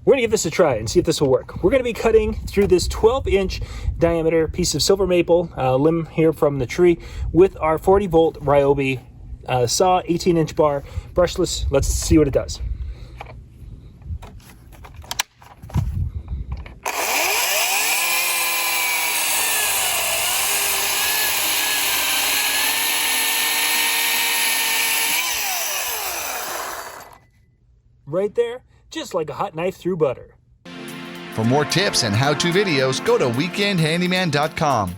We're going to give this a try and see if this will work. We're going to be cutting through this 12-inch diameter piece of silver maple limb here from the tree with our 40-volt RYOBI saw, 18-inch bar, brushless. Let's see what it does. Right there, just like a hot knife through butter. For more tips and how-to videos, go to weekendhandyman.com.